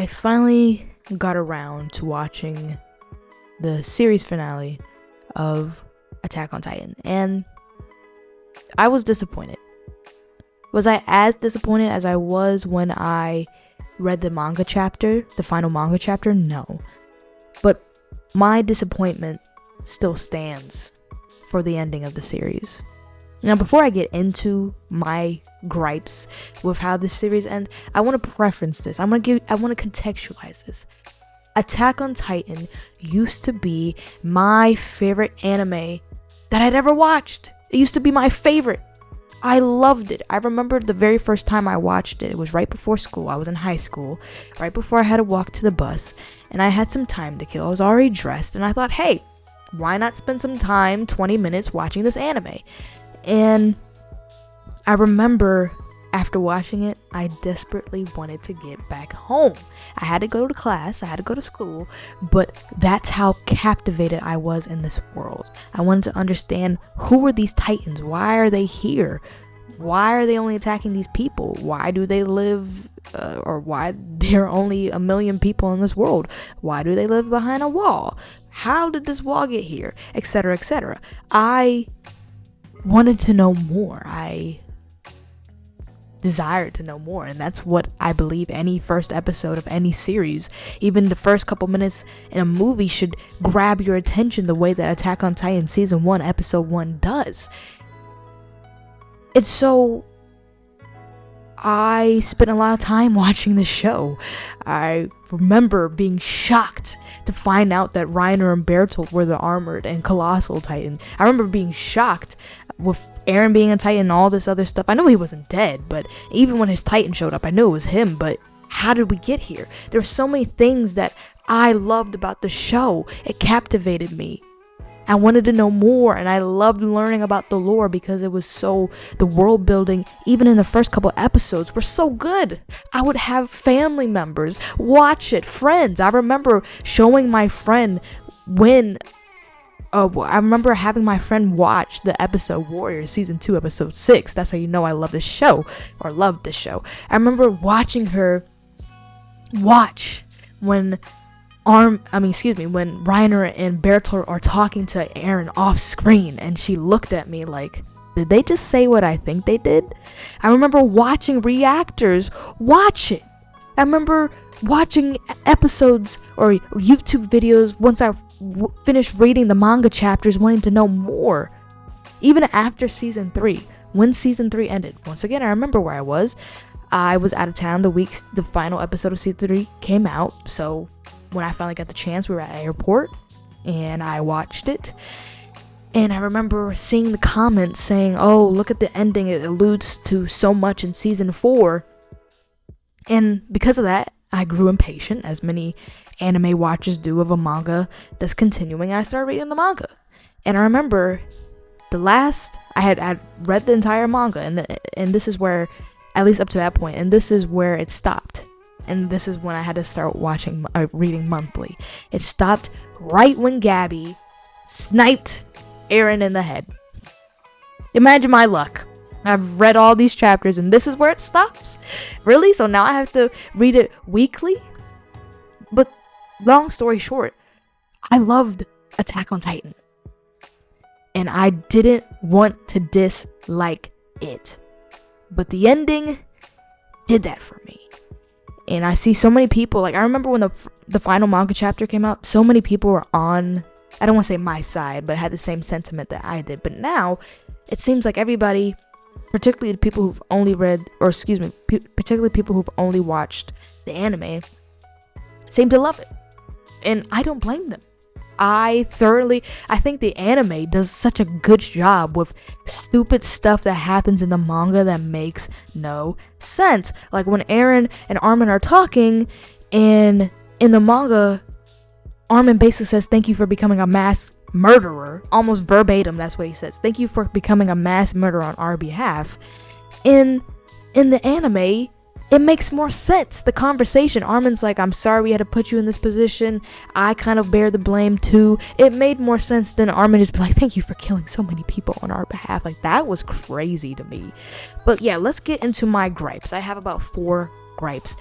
I finally got around to watching the series finale of Attack on Titan, and I was disappointed. Was I as disappointed as I was when I read the manga chapter, the final manga chapter? No. But my disappointment still stands for the ending of the series. Now, before I get into my gripes with how this series ends, I want to preference this. I want to contextualize this. Attack on Titan used to be my favorite anime that I'd ever watched. It used to be my favorite. I loved it. I remember the very first time I watched it. It was right before school. I was in high school, right before I had to walk to the bus, and I had some time to kill. I was already dressed, and I thought, hey, why not spend some time, 20 minutes, watching this anime? And I remember after watching it, I desperately wanted to get back home. I had to go to class, I had to go to school, but that's how captivated I was in this world. I wanted to understand, who were these Titans? Why are they here? Why are they only attacking these people? Why do they live, or why there are only 1 million people in this world? Why do they live behind a wall? How did this wall get here? Etc., etc. I wanted to know more. I desired to know more, and that's what I believe any first episode of any series, even the first couple minutes in a movie, should grab your attention the way that Attack on Titan Season 1 Episode 1 does. And so I spent a lot of time watching the show. I remember being shocked to find out that Reiner and Bertolt were the armored and colossal Titan. I remember being shocked with Eren being a Titan and all this other stuff. I knew he wasn't dead, but even when his Titan showed up, I knew it was him, but how did we get here? There were so many things that I loved about the show. It captivated me. I wanted to know more, and I loved learning about the lore because it was so, the world building, even in the first couple episodes, were so good. I would have family members watch it, friends. I remember showing my friend I remember having my friend watch the episode Warriors Season 2 Episode 6. That's how you know I love this show, or loved this show. I remember watching her watch when Reiner and Bertolt are talking to Eren off screen, and she looked at me like, did they just say what I think they did? I remember watching reactors watch it. I remember watching episodes or YouTube videos once I finished reading the manga chapters, wanting to know more. Even after Season 3, when Season 3 ended, once again, I remember where I was. I was out of town the final episode of Season 3 came out, so when I finally got the chance, we were at the airport, and I watched it. And I remember seeing the comments saying, oh, look at the ending, it alludes to so much in Season 4. And because of that, I grew impatient, as many anime watchers do of a manga that's continuing. I started reading the manga. And I remember I had read the entire manga, and this is where, at least up to that point, and this is where it stopped. And this is when I had to start reading monthly. It stopped right when Gabby sniped Eren in the head. Imagine my luck. I've read all these chapters, and this is where it stops? Really? So now I have to read it weekly? But long story short, I loved Attack on Titan. And I didn't want to dislike it. But the ending did that for me. And I see so many people, like, I remember when the final manga chapter came out, so many people were on, I don't want to say my side, but had the same sentiment that I did. But now, it seems like everybody, particularly the people who've only particularly people who've only watched the anime, seem to love it. And I don't blame them. I think the anime does such a good job with stupid stuff that happens in the manga that makes no sense. Like when Eren and Armin are talking, and in the manga, Armin basically says, thank you for becoming a mass murderer. Almost verbatim, that's what he says. Thank you for becoming a mass murderer on our behalf. In the anime, it makes more sense. The conversation, Armin's like, I'm sorry we had to put you in this position. I kind of bear the blame too. It made more sense than Armin just be like, thank you for killing so many people on our behalf. Like, that was crazy to me. But yeah, let's get into my gripes. I have about 4 gripes.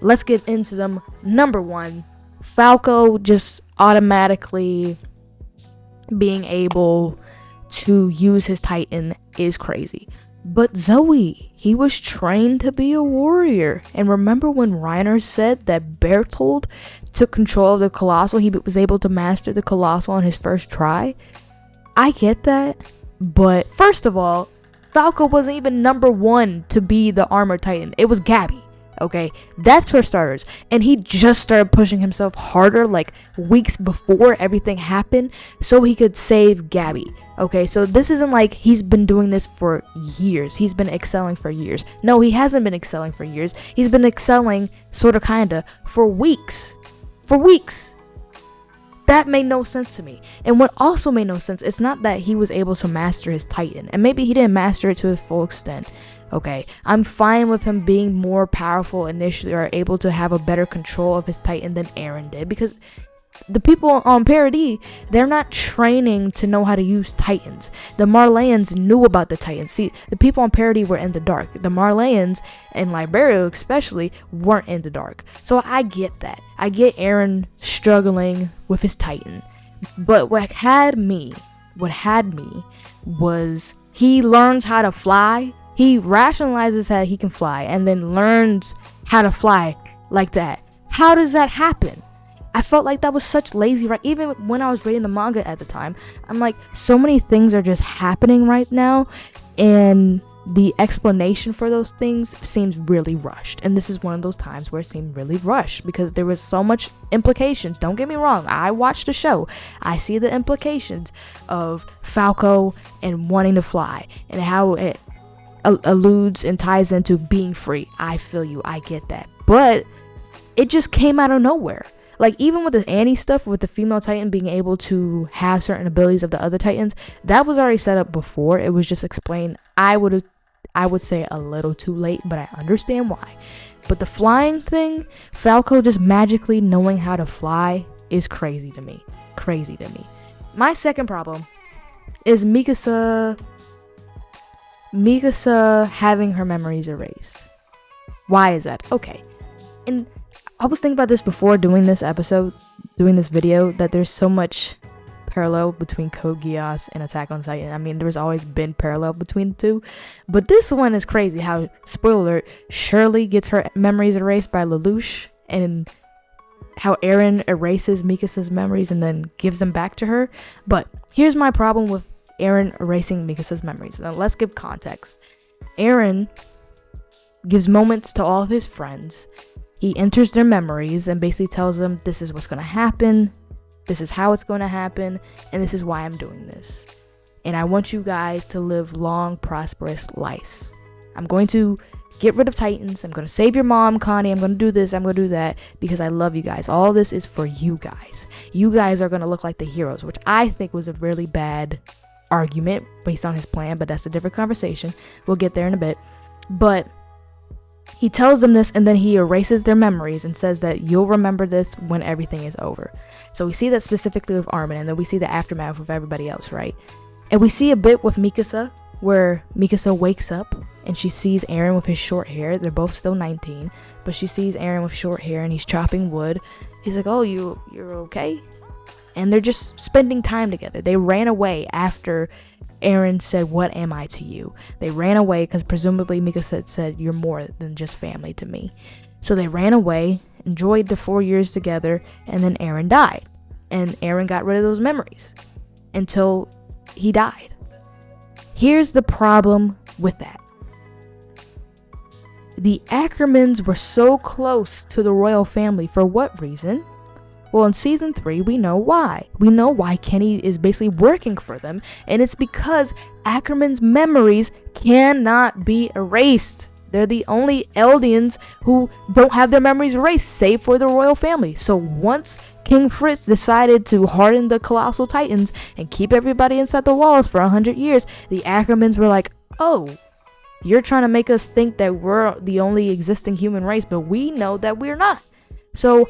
let's get into them. Number one, Falco just automatically being able to use his Titan is crazy. But Zoe, he was trained to be a warrior. And remember when Reiner said that Bertold took control of the Colossal? He was able to master the Colossal on his first try. I get that. But first of all, Falco wasn't even number one to be the Armored Titan. It was Gabby. Okay, that's for starters. And he just started pushing himself harder like weeks before everything happened so he could save Gabby. Okay, so this isn't like he's been doing this for years. He's been excelling for years. No, he hasn't been excelling for years. He's been excelling sorta kinda for weeks. For weeks. That made no sense to me. And what also made no sense, it's not that he was able to master his Titan. And maybe he didn't master it to its full extent. Okay, I'm fine with him being more powerful initially or able to have a better control of his Titan than Eren did, because the people on Paradis, they're not training to know how to use Titans. The Marleyans knew about the Titans. See, the people on Paradis were in the dark. The Marleyans, and Liberia especially, weren't in the dark. So I get that. I get Eren struggling with his Titan. But what had me was he learns how to fly. He rationalizes that he can fly and then learns how to fly like that. How does that happen? I felt like that was such lazy, right? Even when I was reading the manga at the time, I'm like, so many things are just happening right now, and the explanation for those things seems really rushed. And this is one of those times where it seemed really rushed because there was so much implications. Don't get me wrong, I watched the show. I see the implications of Falco and wanting to fly and how it alludes and ties into being free. I feel you, I get that. But it just came out of nowhere. Like, even with the Annie stuff, with the female Titan being able to have certain abilities of the other Titans, that was already set up before. It was just explained, I would say a little too late, but I understand why. But the flying thing, Falco just magically knowing how to fly is crazy to me. Crazy to me. My second problem is Mikasa having her memories erased. Why is that? Okay. And I was thinking about this before doing this video, that there's so much parallel between Code Geass and Attack on Titan. I mean, there's always been parallel between the two, but this one is crazy how, spoiler alert, Shirley gets her memories erased by Lelouch, and how Eren erases Mikasa's memories and then gives them back to her. But here's my problem with Eren erasing Mikasa's memories. Now let's give context. Eren gives moments to all of his friends. He enters their memories and basically tells them, this is what's going to happen, this is how it's going to happen, and this is why I'm doing this. And I want you guys to live long, prosperous lives. I'm going to get rid of Titans. I'm going to save your mom, Connie. I'm going to do this. I'm going to do that because I love you guys. All this is for you guys. You guys are going to look like the heroes, which I think was a really bad argument based on his plan, but that's a different conversation. We'll get there in a bit. But he tells them this, and then he erases their memories and says that you'll remember this when everything is over. So we see that specifically with Armin, and then we see the aftermath with everybody else, right? And we see a bit with Mikasa, where Mikasa wakes up and she sees Eren with his short hair. They're both still 19, but she sees Eren with short hair and he's chopping wood. He's like, oh, you're okay? And they're just spending time together. They ran away after Eren said, what am I to you? They ran away because presumably Mikasa said, you're more than just family to me. So they ran away, enjoyed the 4 years together, and then Eren died. And Eren got rid of those memories until he died. Here's the problem with that. The Ackermans were so close to the royal family. For what reason? Well, in season 3, we know why. We know why Kenny is basically working for them, and it's because Ackerman's memories cannot be erased. They're the only Eldians who don't have their memories erased, save for the royal family. So once King Fritz decided to harden the Colossal Titans and keep everybody inside the walls for 100 years, the Ackermans were like, oh, you're trying to make us think that we're the only existing human race, but we know that we're not. So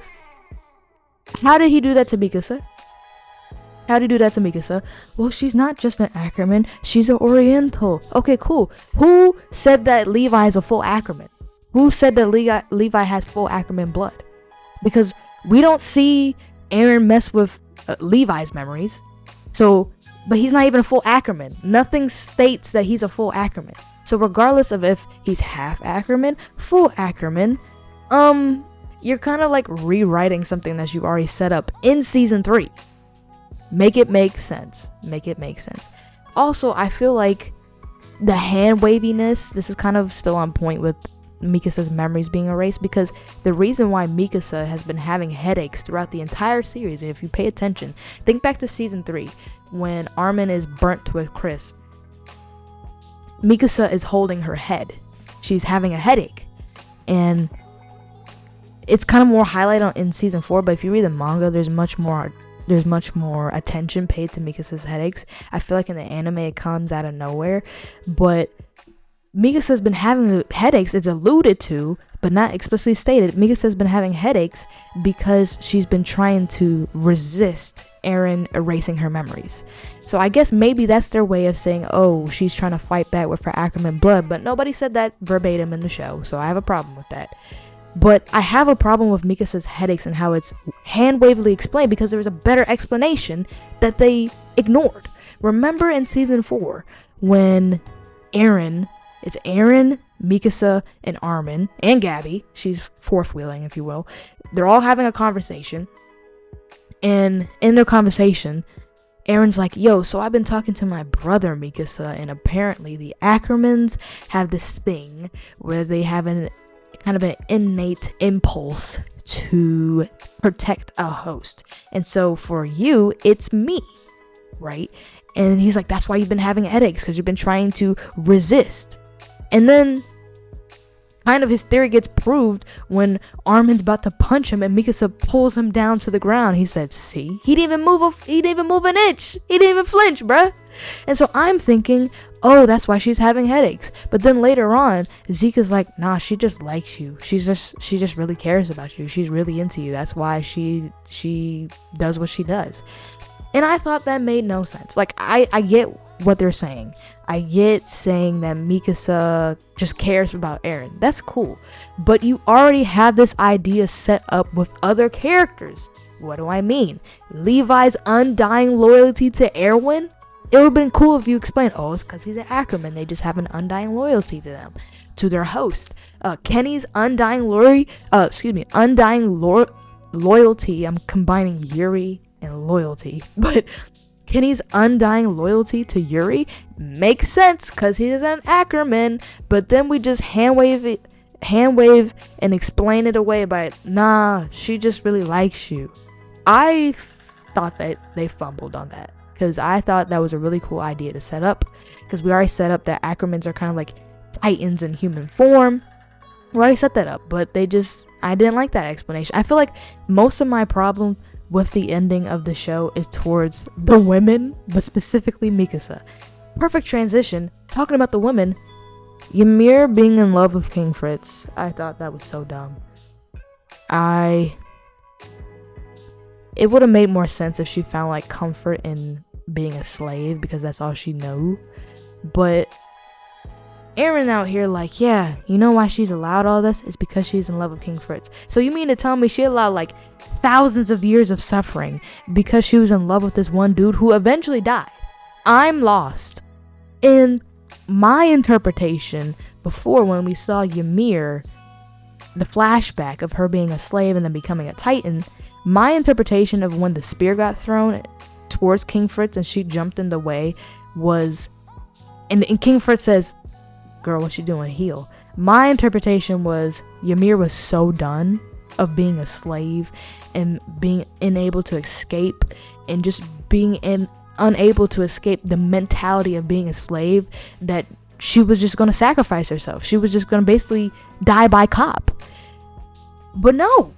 how did he do that to Mikasa? How did he do that to Mikasa? Well, she's not just an Ackerman, she's an Oriental. Okay, cool. Who said that Levi is a full Ackerman? Who said that Levi has full Ackerman blood? Because we don't see Eren mess with Levi's memories. So, but he's not even a full Ackerman. Nothing states that he's a full Ackerman. So regardless of if he's half Ackerman, full Ackerman, you're kind of like rewriting something that you already set up in season 3. Make it make sense. Make it make sense. Also, I feel like the hand waviness, this is kind of still on point with Mikasa's memories being erased, because the reason why Mikasa has been having headaches throughout the entire series, and if you pay attention, think back to season 3 when Armin is burnt to a crisp. Mikasa is holding her head. She's having a headache, and it's kind of more highlighted in season 4, but if you read the manga, there's much more attention paid to Mikasa's headaches. I feel like in the anime it comes out of nowhere, but Mikasa's been having headaches. It's alluded to, but not explicitly stated. Mikasa's been having headaches because she's been trying to resist Eren erasing her memories. So I guess maybe that's their way of saying, oh, she's trying to fight back with her Ackerman blood, but nobody said that verbatim in the show, so I have a problem with that. But I have a problem with Mikasa's headaches and how it's hand-wavily explained, because there was a better explanation that they ignored. Remember in season 4 when it's Eren, Mikasa, and Armin, and Gabby, she's fourth wheeling if you will, they're all having a conversation, and in their conversation, Eren's like, yo, so I've been talking to my brother Mikasa, and apparently the Ackermans have this thing where they have an innate impulse to protect a host. And so for you, it's me, right? And he's like, that's why you've been having headaches, because you've been trying to resist. And then kind of his theory gets proved when Armin's about to punch him and Mikasa pulls him down to the ground. He said, see, he didn't even move an inch. He didn't even flinch, bruh. And so I'm thinking, oh, that's why she's having headaches. But then later on, Zeke is like, nah, she just likes you. She just really cares about you. She's really into you. That's why she does what she does. And I thought that made no sense. Like, I get what they're saying. I get saying that Mikasa just cares about Eren. That's cool. But you already have this idea set up with other characters. What do I mean? Levi's undying loyalty to Erwin? It would have been cool if you explained, oh, it's because he's an Ackerman. They just have an undying loyalty to them, to their host. Kenny's undying loyalty. I'm combining Yuri and loyalty, but Kenny's undying loyalty to Yuri makes sense because he is an Ackerman. But then we just hand wave and explain it away by, nah, she just really likes you. I thought that they fumbled on that, because I thought that was a really cool idea to set up, because we already set up that Ackermans are kind of like titans in human form. We already set that up, but I didn't like that explanation. I feel like most of my problem with the ending of the show is towards the women, but specifically Mikasa. Perfect transition, talking about the women, Ymir being in love with King Fritz. I thought that was so dumb. It would have made more sense if she found like comfort in being a slave, because that's all she knew. But Eren out here like, yeah, you know why she's allowed all this? It's because she's in love with King Fritz. So you mean to tell me she allowed like thousands of years of suffering because she was in love with this one dude who eventually died? I'm lost. In my interpretation, before, when we saw Ymir, the flashback of her being a slave and then becoming a titan, my interpretation of when the spear got thrown towards King Fritz and she jumped in the way was, and King Fritz says, girl, what you doing? Heal. My interpretation was Ymir was so done of being a slave and being unable to escape, and just being unable to escape the mentality of being a slave, that she was just going to sacrifice herself. She was just going to basically die by cop. But no.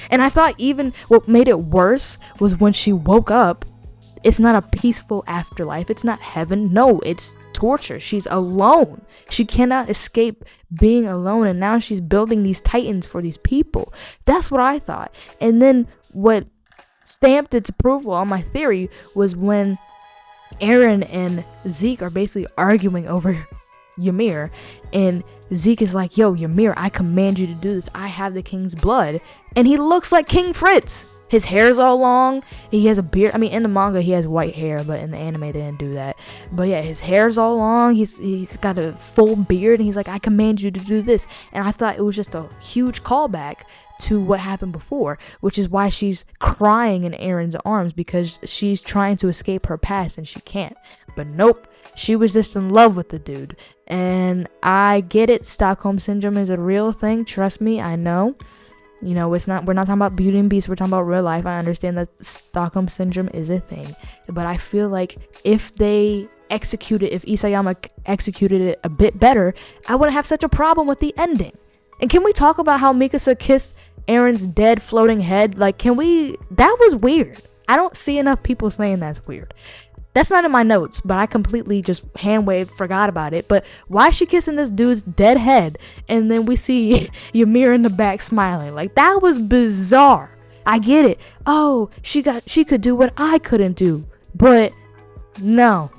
And I thought even what made it worse was when she woke up, it's not a peaceful afterlife. It's not heaven. No, it's torture. She's alone. She cannot escape being alone, and now she's building these titans for these people. That's what I thought. And then what stamped its approval on my theory was when Eren and Zeke are basically arguing over Ymir, and Zeke is like, yo, Ymir, I command you to do this. I have the king's blood. And he looks like King Fritz. His hair's all long. He has a beard. I mean, in the manga, he has white hair, but in the anime, they didn't do that. But yeah, his hair's all long. He's got a full beard, and he's like, I command you to do this. And I thought it was just a huge callback to what happened before, which is why she's crying in Aaron's arms, because she's trying to escape her past, and she can't. But nope, she was just in love with the dude. And I get it. Stockholm Syndrome is a real thing. Trust me, I know. You know, we're not talking about Beauty and Beast, we're talking about real life. I understand that Stockholm Syndrome is a thing. But I feel like if Isayama executed it a bit better, I wouldn't have such a problem with the ending. And can we talk about how Mikasa kissed Aaron's dead floating head? Like, that was weird. I don't see enough people saying that's weird. That's not in my notes, but I completely just forgot about it. But why is she kissing this dude's dead head? And then we see Ymir in the back smiling. Like, that was bizarre. I get it. Oh, she could do what I couldn't do. But no.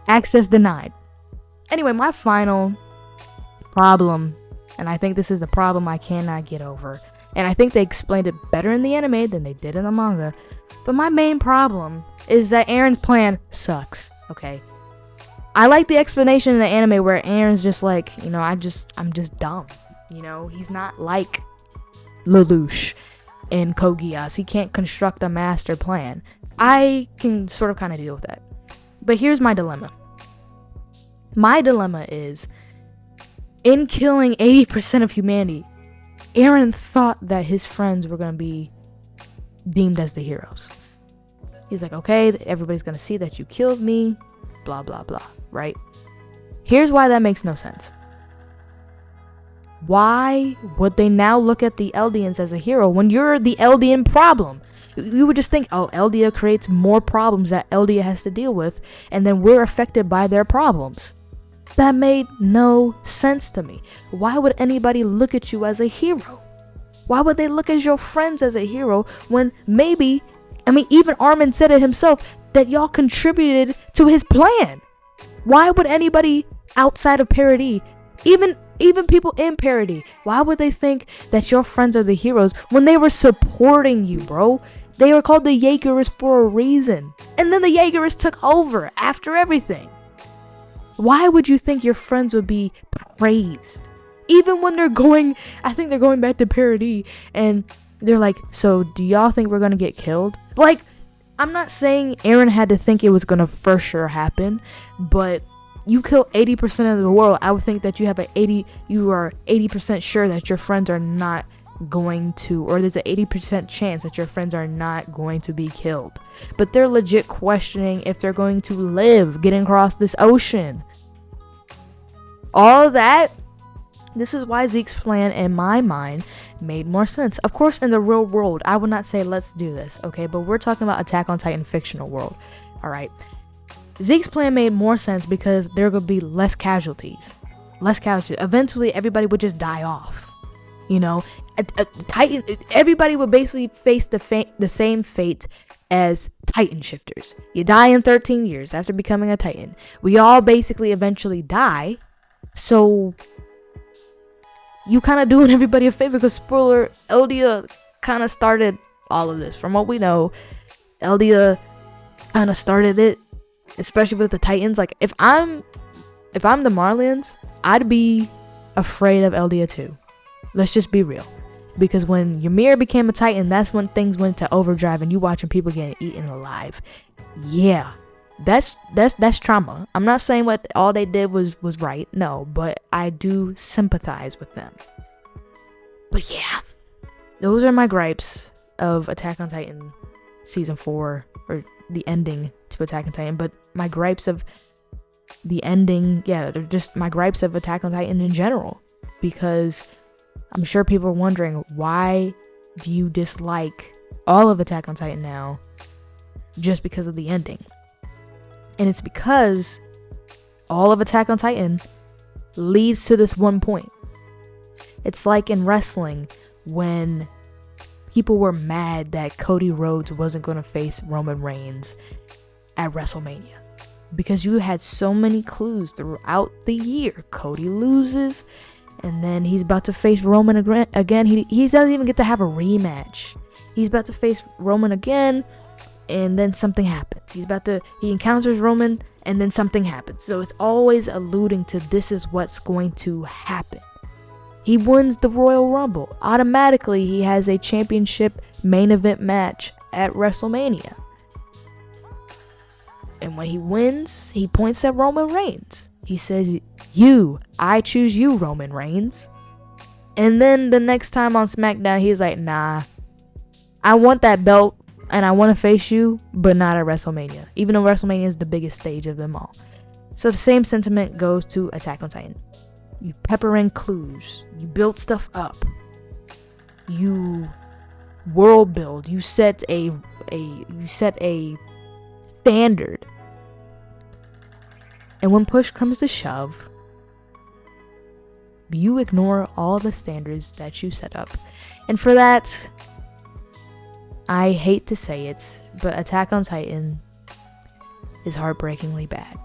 Access denied. Anyway, my final problem, and I think this is the problem I cannot get over, and I think they explained it better in the anime than they did in the manga, but my main problem is that Aaron's plan sucks. Okay, I like the explanation in the anime where Aaron's just like, you know, I'm just dumb. You know, he's not like Lelouch in Code Geass. He can't construct a master plan. I can sort of kind of deal with that. But here's my dilemma. My dilemma is, in killing 80% of humanity, Aaron thought that his friends were going to be deemed as the heroes. He's like, okay, everybody's going to see that you killed me, blah, blah, blah, right? Here's why that makes no sense. Why would they now look at the Eldians as a hero when you're the Eldian problem? You would just think, oh, Eldia creates more problems that Eldia has to deal with, and then we're affected by their problems. That made no sense to me. Why would anybody look at you as a hero? Why would they look at your friends as a hero when maybe, I mean, even Armin said it himself, that y'all contributed to his plan? Why would anybody outside of Parody, even people in Parody, why would they think that your friends are the heroes when they were supporting you, bro? They were called the Jaegerists for a reason. And then the Jaegerists took over after everything. Why would you think your friends would be praised? Even when I think they're going back to Parody, and they're like, so do y'all think we're gonna get killed? Like, I'm not saying Aaron had to think it was gonna for sure happen, but you kill 80% of the world, I would think that you are 80% sure that your friends are not going to, or there's an 80% chance that your friends are not going to be killed. But they're legit questioning if they're going to live getting across this ocean. All of that, this is why Zeke's plan, in my mind, made more sense. Of course, in the real world, I would not say let's do this, okay? But we're talking about Attack on Titan fictional world, alright? Zeke's plan made more sense because there would be less casualties. Eventually, everybody would just die off. You know, Titan. Everybody would basically face the same fate as Titan shifters. You die in 13 years after becoming a Titan. We all basically eventually die. So you kind of doing everybody a favor, because spoiler, Eldia kind of started all of this. From what we know, Eldia kind of started it, especially with the Titans. Like, if I'm the Marlians, I'd be afraid of Eldia too. Let's just be real. Because when Ymir became a Titan, that's when things went to overdrive, and you watching people getting eaten alive. Yeah, that's trauma. I'm not saying what all they did was right, no, but I do sympathize with them. But yeah, those are my gripes of Attack on Titan season 4, or the ending to Attack on Titan. But my gripes of the ending, yeah, they're just my gripes of Attack on Titan in general, because I'm sure people are wondering, why do you dislike all of Attack on Titan now just because of the ending? And it's because all of Attack on Titan leads to this one point. It's like in wrestling when people were mad that Cody Rhodes wasn't going to face Roman Reigns at WrestleMania, because you had so many clues throughout the year. Cody loses, And then he's about to face Roman again. He doesn't even get to have a rematch. He's about to face Roman again, and then something happens. He encounters Roman, and then something happens. So it's always alluding to this is what's going to happen. He wins the Royal Rumble. Automatically, he has a championship main event match at WrestleMania. And when he wins, he points at Roman Reigns. He says, I choose you, Roman Reigns. And then the next time on SmackDown, he's like, nah, I want that belt and I want to face you, but not at WrestleMania. Even though WrestleMania is the biggest stage of them all. So the same sentiment goes to Attack on Titan. You pepper in clues. You build stuff up. You world build. You set a standard. And when push comes to shove, you ignore all the standards that you set up. And for that, I hate to say it, but Attack on Titan is heartbreakingly bad.